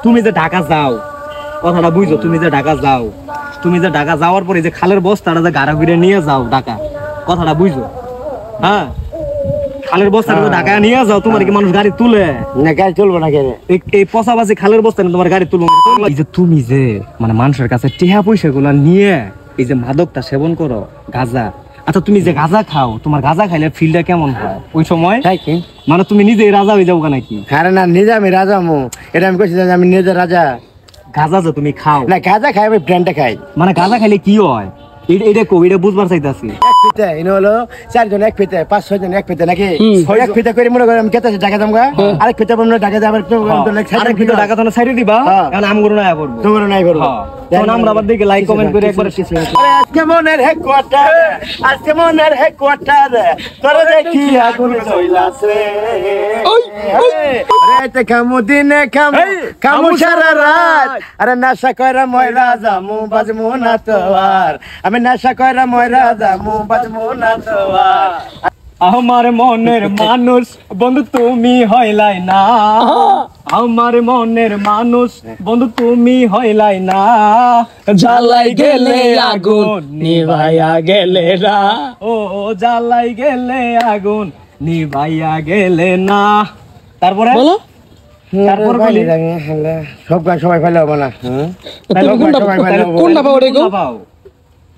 তুমি যে ঢাকা যাও, কথাটা বুঝো, তুমি যে ঢাকা যাও, তুমি যে ঢাকা যাওয়ার পরে যে খালের বস্তাটা যে গাড়া ঘুরে নিয়ে যাও ঢাকা, কথাটা বুঝো। হ্যাঁ, খালের বস্তাটা ঢাকা নিয়ে যাও, তোমার কি মানুষ গাড়ি তুলে? না, গাড়ি তুলবো না। এই পচাবাজি খালের বস্তা তোমার গাড়ি তুলবো? এই যে তুমি যে মানে মানুষের কাছে টিহা পয়সা গুলা নিয়ে এই যে মাদকটা সেবন করো, গাঁজা। আচ্ছা, তুমি যে গাঁজা খাও, তোমার গাঁজা খাইলে ফিলটা কেমন হয় ওই সময়? মানে তুমি নিজেই রাজা হয়ে যাবো নাকি? আরে না, নিজে আমি রাজা মু, এটা আমি কইছি যে আমি নিজে রাজা। গাঁজা যে তুমি খাও? না, গাঁজা খাই, আমি ব্র্যান্ডটা খাই। মানে গাঁজা খাইলে কি হয় এটা কো, এটা বুঝবার চাইতাছি। এক ফিতে ইনো হলো 4 জন এক ফিতে, 5-6 জন এক ফিতে নাকি? এক ফিতে করে মনে করে আমি কেটে ঢাকা যামগা, আরেক ফিতে আমরা ঢাকা যাবার তো আরেক ফিতে ঢাকা তো সাইডে দিবা, কারণ আমগুলো না করব, তোমরা নাই করব। তখন আমরা আবার দেখে লাইক কমেন্ট করে একবার আজকে মনের হেডকোয়ার্টার, আজকে মনের হেডকোয়ার্টার, তোরে দেখি আগুন জ্বলাছে। রাতে কামু দিনে কামু, কামু সারা রাত। আরে নেশা কইরা ময়রা যামু, বাজমু না তোয়ার। আমি নেশা কইরা ময়রা যামু, বাজমু না তোয়ার। আমার মনের মানুষ বন্ধু তুমি হইলাই না, আমার মনের মানুষ বন্ধু তুমি হইলাই না, জ্বালাই গেলে আগুন নিভাইয়া গেলে না, ও জ্বালাই গেলে আগুন নিভাইয়া গেলে না। তারপরে বলো, তারপর বলি সব গান সবাই ফেলে হবে না। কোনটা পাও রে গো?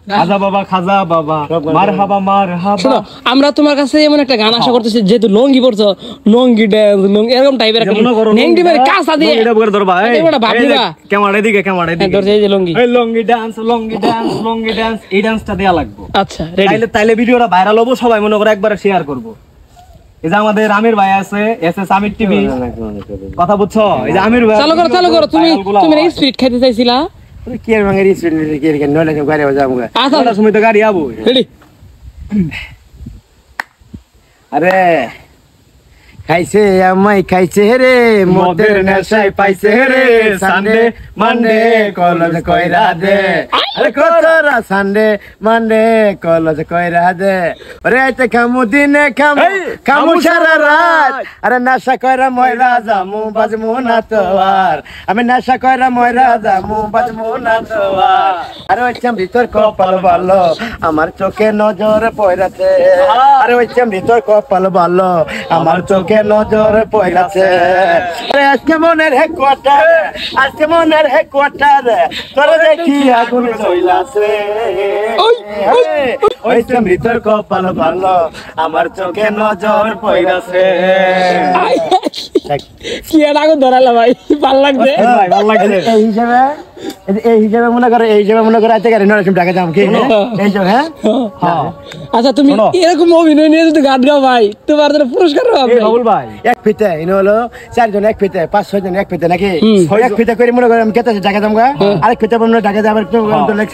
খাজা বাবা, খাজা বাবা, মারহাবা মারহাবা। আমরা তোমার কাছে এমন একটা গান আশা করতেছি, যেহেতু লঙ্গি পড়ছো, লঙ্গি ড্যান্স, লঙ্গি এরকম টাইপের একটা নেংটি মেরে কাঁচা দিয়ে এটা বলে ধরবা। এটা ভাবলিবা ক্যামেরা দিকে, ক্যামেরা দিকে ধরছে এই যে লঙ্গি, এই লঙ্গি ডান্স, লঙ্গি ডান্স, লঙ্গি ডান্স, এই ডান্সটা দেয়া লাগবে। আচ্ছা, রেডি? তাইলে ভিডিওটা ভাইরাল হবে, সবাই মনে করে একবার শেয়ার করব। এই যে আমাদের আমির ভাই আছে, এসএস আমির টিভি, কথা বুঝছো? এই যে আমির ভাই, চালু করো, চালু করো। তুমি এই স্পিড খাইতে চাইছিলা? কি আর ভাঙের স্পিড কি আর কেন নলে গাড়ি যামগা। আচ্ছা, সময় তো গাড়ি আবো। রেডি? আরে খাইছে আমায় খাইছে রে, মদের নেশায় পাইছে রে, সানডে মানডে কলেজ কইরা দে। আরে কতরা সানডে মানডে কলেজ কইরা দে। আরে আইতে কামু দিনে কামু, কামু সারা রাত। আরে নেশা কইরা ময়রা যামু, বাজমু না তোয়ার। আমি নেশা কইরা ময়রা যামু, বাজমু না তোয়ার। আরে ওই চাম ভিতর কপাল ভালো, আমার চোখে নজর পড়াছে। আরে ওই চাম ভিতর কপাল ভালো, আমার চোখে নজর পড়াছে। আরে আজকে মনের হেডকোয়ার্টার, আজকে মনের হেডকোয়ার্টার, তোরে দেখি আগুন জ্বলাছে। ওই চাম ভিতর কপাল ভালো, আমার চোখে নজর পড়াছে। কি আর আগুন ধরালা ভাই, ভালো লাগছে ভাই, ভালো লাগছে। এই হিসাবে মনে করে, এই হিসাবে মনে করে আজকে গাড়ি নড়ে ঢাকা যাম কি এই সব। হ্যাঁ, আচ্ছা, তুমি এরকম অভিনয় নিয়ে যদি গান গাও ভাই, তোমার জন্য পুরস্কার হবে ভাই। এক ফিতে ইনো হলো 4 জন এক ফিতে, 5-6 জন এক ফিতে নাকি? এক ফিতে করে মনে করে আমি কেটে ঢাকা যামগা, আরেক ফিতে আমরা ঢাকা যাবার তো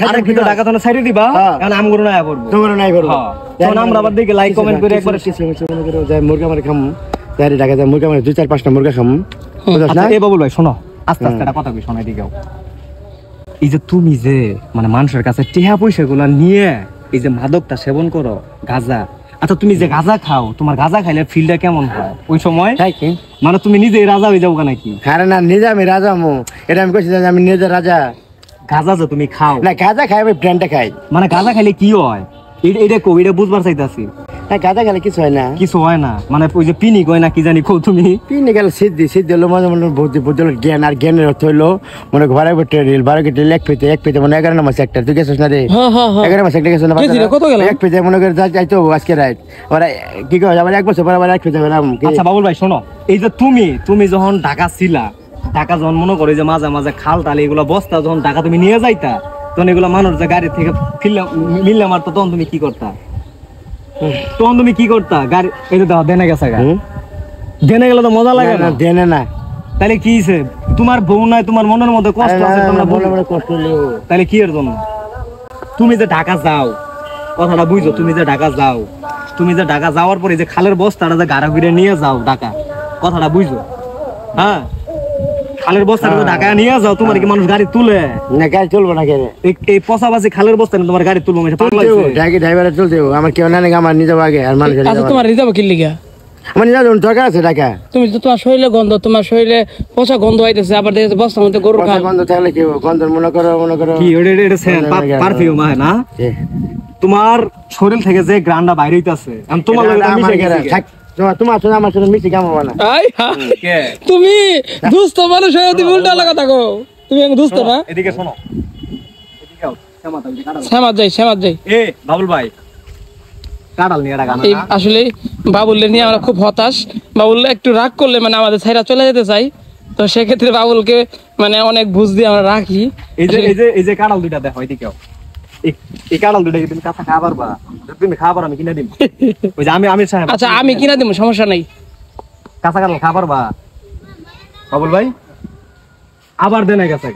আরেক ফিতে ঢাকা তো সাইডে দিবা, কারণ আমগুলো না করব, তোমরা নাই করব। তখন আমরা আবার দেখে লাইক কমেন্ট করে একবার মনে করে যাই মুরগা মারে খাম, তাই ঢাকা যাই মুরগা মারে 2-4-5টা মুরগা খাম। আচ্ছা, এই বাবুল ভাই শোনো, আস্তে আস্তে একটা কথা কই, শোনাই দিকেও। এই যে তুমি যে মানে মানুষের কাছে টিহা পয়সা গুলা নিয়ে এই যে মাদকটা সেবন করো, গাঁজা। আচ্ছা, তুমি যে গাঁজা খাও, তোমার গাঁজা খাইলে ফিলটা কেমন হয় ওই সময়? মানে তুমি নিজেই রাজা হয়ে যাবো নাকি? আরে না, নিজে আমি রাজা মু, এটা আমি কইছি যে আমি নিজে রাজা। গাঁজা যে তুমি খাও? না, গাঁজা খাই, আমি ব্র্যান্ডটা খাই। মানে গাঁজা খাইলে কি হয় এটা কো, এটা বুঝবার চাইতাছি। না, গাঁজা খেলে কিছু হয় না, কিছু হয় না। মানে ওই যে পিনি কয় না কি জানি কো, তুমি পিনে গেলে সিদ্ধি সিদ্ধি হলো মনে মনে বুদ্ধি বুদ্ধি হলো জ্ঞান, আর জ্ঞানের অর্থ হইলো মনে ঘরে বটে রিল 12 কেটে এক পেতে, এক পেতে মানে 11 নম্বর সেক্টর। তুই গেছিস না রে? 11 নম্বর সেক্টর গেছিস না? কত গেল? এক পেতে মনে করে যাইতো আজকে রাত। ওরা কি কয় আবার 1 বছর পর আবার এক পেতে গেলাম। আচ্ছা বাবুল ভাই শোনো, এই যে তুমি যখন ঢাকা ছিলা, ঢাকা যখন মনে করো যে মাঝে মাঝে খাল টাল এগুলো বস্তা যখন ঢাকা তুমি নিয়ে যাইতা, তখন এগুলো মানুষ যে গাড়ি থেকে মিললে মারতো, তখন তুমি কি করতা? তখন তুমি কি করতা? গাড়ি এই যে দেনে গেছে, দেনে গেলে তো মজা লাগে না। দেনে না তাহলে কি হইছে? তোমার বউ নাই, তোমার মনের মধ্যে কষ্ট আছে, তোমরা মনে মনে কষ্ট লিও। তাহলে কি এর জন্য? তুমি যে ঢাকা যাও, কথাটা বুঝো, তুমি যে ঢাকা যাও, তুমি যে ঢাকা যাওয়ার পরে যে খালের বস্তাটা যে গাড়া ঘুরে নিয়ে যাও ঢাকা, কথাটা বুঝো। হ্যাঁ, খালের বস্তাটা ঢাকা নিয়ে যাও, তোমার কি মানুষ গাড়ি তুলে? না, গাড়ি তুলবো না। কেন এই পচাবাজি খালের বস্তা তোমার গাড়ি তুলবো? ড্রাইভারে চলতে আমার কেউ না, আমার নিজে আগে আর মানুষ। আচ্ছা, তোমার রিজার্ভ কি লিগা? আমার নিজের দরকার আছে টাকা। তুমি তো তোমার শরীরে গন্ধ, তোমার শরীরে পচা গন্ধ হইতেছে, আবার দেখতে বস্তার মধ্যে গরুর পয়সা খাল। গন্ধ থাকলে কি হবে? গন্ধ মনে করো কি এটা পারফিউম হয় না? এ, তোমার শরীর থেকে যে গ্রান্ডা বাইরে হইতাছে আমি তোমার লগে তো আমার মিশে ঘরে, গেছি। থাক, তোমার সঙ্গে আমার সঙ্গে মিশি কেমন হবে না? আই হ্যাঁ। কে? তুমি দুস্থ মানুষ হয়ে তুমি উল্টা লাগা থাকো, তুমি এখন দুস্থ না। এদিকে শোনো, এদিকে আও, শ্যামাতা, ওইদিকে কাঁঠাল। শ্যামাত যাই। এ বাবুল ভাই, কাঁঠাল নিয়ে টাকা এই আসলে বাবুলকে নিয়ে আমরা খুব হতাশ। বাবুল একটু রাগ করলে মানে আমাদের ছাইরা চলে যেতে চাই, তো সেক্ষেত্রে বাবুলকে মানে অনেক বুঝ দিয়ে আমরা রাখি। এই যে কাঁঠাল দুইটা দেখো, এদিকে আও। এই কাঁঠাল দুইটা কি তুমি কাঁচা খাবার বা তুমি খাবার আমি কিনে দিব? ওই যে আমি সাহেব আচ্ছা আমি কিনা দিব, সমস্যা নাই। কাঁচা কাঁঠাল খাবার বা বাবুল ভাই আবার দেন কাঁচা